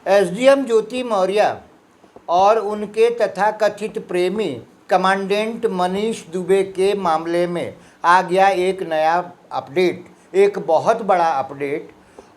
SDM ज्योति मौर्य और उनके तथाकथित प्रेमी कमांडेंट मनीष दुबे के मामले में आ गया एक नया अपडेट, एक बहुत बड़ा अपडेट।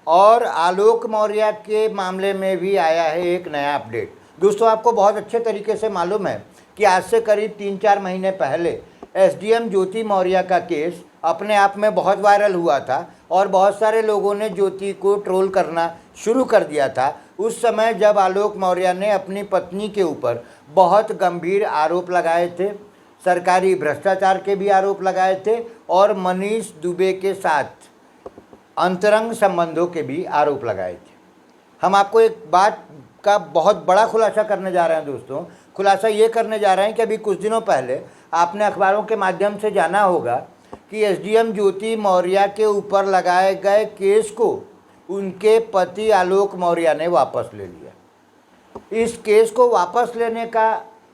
और आलोक मौर्य के मामले में भी आया है एक नया अपडेट। दोस्तों, आपको बहुत अच्छे तरीके से मालूम है कि आज से करीब 3-4 महीने पहले एसडीएम ज्योति मौर्य का केस अपने आप में बहुत वायरल हुआ था और बहुत सारे लोगों ने ज्योति को ट्रोल करना शुरू कर दिया था। उस समय जब आलोक मौर्य ने अपनी पत्नी के ऊपर बहुत गंभीर आरोप लगाए थे, सरकारी भ्रष्टाचार के भी आरोप लगाए थे और मनीष दुबे के साथ अंतरंग संबंधों के भी आरोप लगाए थे। हम आपको एक बात का बहुत बड़ा खुलासा करने जा रहे हैं दोस्तों। खुलासा ये करने जा रहे हैं कि अभी कुछ दिनों पहले आपने अखबारों के माध्यम से जाना होगा कि एसडीएम ज्योति मौर्य के ऊपर लगाए गए केस को उनके पति आलोक मौर्य ने वापस ले लिया। इस केस को वापस लेने का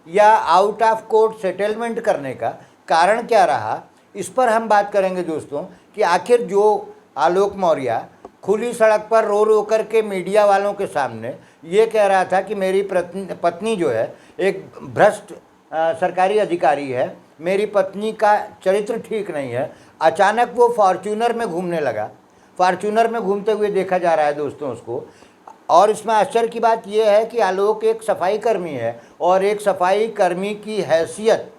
या आउट ऑफ कोर्ट सेटलमेंट करने का कारण क्या रहा, इस पर हम बात करेंगे दोस्तों। कि आखिर जो आलोक मौर्य खुली सड़क पर रो रो कर के मीडिया वालों के सामने ये कह रहा था कि मेरी पत्नी जो है एक भ्रष्ट सरकारी अधिकारी है, मेरी पत्नी का चरित्र ठीक नहीं है, अचानक वो फॉर्च्यूनर में घूमने लगा। फॉर्च्यूनर में घूमते हुए देखा जा रहा है दोस्तों उसको। और इसमें आश्चर्य की बात यह है कि आलोक एक सफाई कर्मी है और एक सफाई कर्मी की हैसियत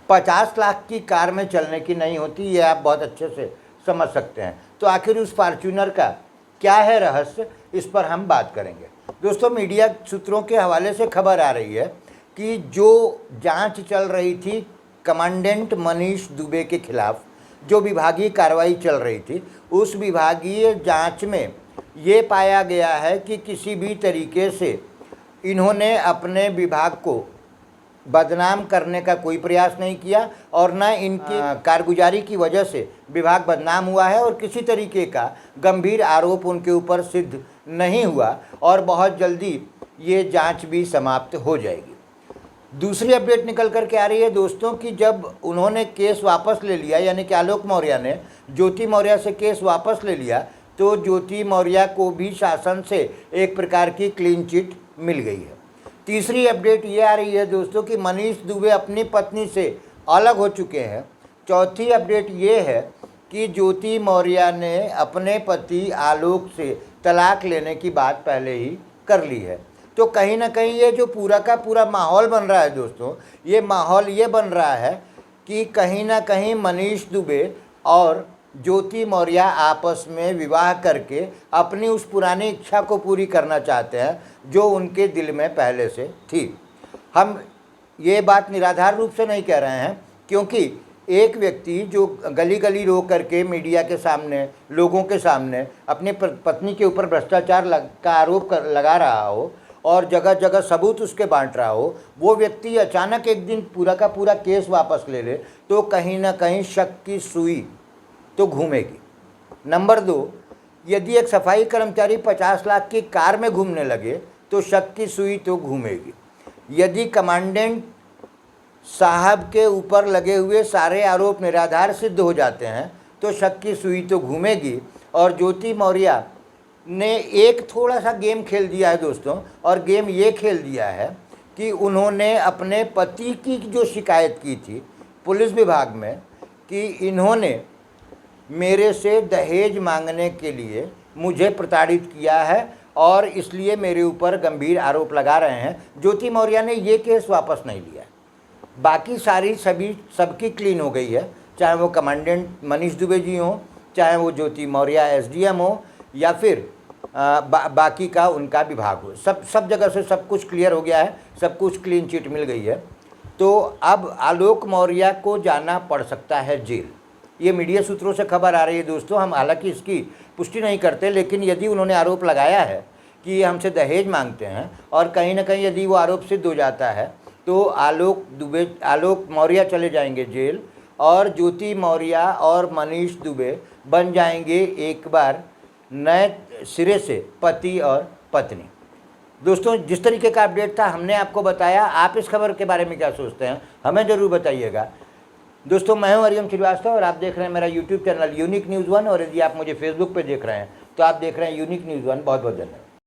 50 लाख की कार में चलने की नहीं होती, ये आप बहुत अच्छे से समझ सकते हैं। तो आखिर उस फॉर्च्यूनर का क्या है रहस्य, इस पर हम बात करेंगे दोस्तों। मीडिया सूत्रों के हवाले से खबर आ रही है कि जो जांच चल रही थी कमांडेंट मनीष दुबे के खिलाफ, जो विभागीय कार्रवाई चल रही थी, उस विभागीय जांच में ये पाया गया है कि किसी भी तरीके से इन्होंने अपने विभाग को बदनाम करने का कोई प्रयास नहीं किया और न इनकी कारगुजारी की वजह से विभाग बदनाम हुआ है और किसी तरीके का गंभीर आरोप उनके ऊपर सिद्ध नहीं हुआ और बहुत जल्दी ये जांच भी समाप्त हो जाएगी। दूसरी अपडेट निकल कर के आ रही है दोस्तों कि जब उन्होंने केस वापस ले लिया, यानी कि आलोक मौर्य ने ज्योति मौर्य से केस वापस ले लिया, तो ज्योति मौर्य को भी शासन से एक प्रकार की क्लीन चिट मिल गई है। तीसरी अपडेट ये आ रही है दोस्तों कि मनीष दुबे अपनी पत्नी से अलग हो चुके हैं। चौथी अपडेट ये है कि ज्योति मौर्य ने अपने पति आलोक से तलाक लेने की बात पहले ही कर ली है। तो कहीं ना कहीं ये जो पूरा का पूरा माहौल बन रहा है दोस्तों, ये माहौल ये बन रहा है कि कहीं ना कहीं मनीष दुबे और ज्योति मौर्य आपस में विवाह करके अपनी उस पुरानी इच्छा को पूरी करना चाहते हैं जो उनके दिल में पहले से थी। हम ये बात निराधार रूप से नहीं कह रहे हैं, क्योंकि एक व्यक्ति जो गली गली रो करके मीडिया के सामने, लोगों के सामने अपनी पत्नी के ऊपर भ्रष्टाचार का आरोप लगा रहा हो और जगह जगह सबूत उसके बांट रहा हो, वो व्यक्ति अचानक एक दिन पूरा का पूरा केस वापस ले ले तो कहीं ना कहीं शक की सुई तो घूमेगी। नंबर 2, यदि एक सफाई कर्मचारी 50 लाख की कार में घूमने लगे तो शक की सुई तो घूमेगी। यदि कमांडेंट साहब के ऊपर लगे हुए सारे आरोप निराधार सिद्ध हो जाते हैं तो शक की सुई तो घूमेगी। और ज्योति मौर्य ने एक थोड़ा सा गेम खेल दिया है दोस्तों, और गेम ये खेल दिया है कि उन्होंने अपने पति की जो शिकायत की थी पुलिस विभाग में कि इन्होंने मेरे से दहेज मांगने के लिए मुझे प्रताड़ित किया है और इसलिए मेरे ऊपर गंभीर आरोप लगा रहे हैं, ज्योति मौर्य ने ये केस वापस नहीं लिया। बाकी सारी सबकी क्लीन हो गई है, चाहे वो कमांडेंट मनीष दुबे जी हों, चाहे वो ज्योति मौर्य एसडीएम हो या फिर बाकी का उनका विभाग हो। सब जगह से सब कुछ क्लियर हो गया है, सब कुछ क्लीन चिट मिल गई है। तो अब आलोक मौर्य को जाना पड़ सकता है जेल। ये मीडिया सूत्रों से खबर आ रही है दोस्तों। हम हालांकि इसकी पुष्टि नहीं करते, लेकिन यदि उन्होंने आरोप लगाया है कि ये हमसे दहेज मांगते हैं और कहीं ना कहीं यदि वो आरोप सिद्ध हो जाता है तो आलोक मौर्य चले जाएंगे जेल और ज्योति मौर्य और मनीष दुबे बन जाएंगे एक बार नए सिरे से पति और पत्नी। दोस्तों, जिस तरीके का अपडेट था हमने आपको बताया। आप इस खबर के बारे में क्या सोचते हैं हमें ज़रूर बताइएगा। दोस्तों, मैं हूं अरियम श्रीवास्तव और आप देख रहे हैं मेरा यूट्यूब चैनल यूनिक न्यूज़ 1। और यदि आप मुझे फेसबुक पे देख रहे हैं तो आप देख रहे हैं यूनिक न्यूज़ 1। बहुत बहुत धन्यवाद।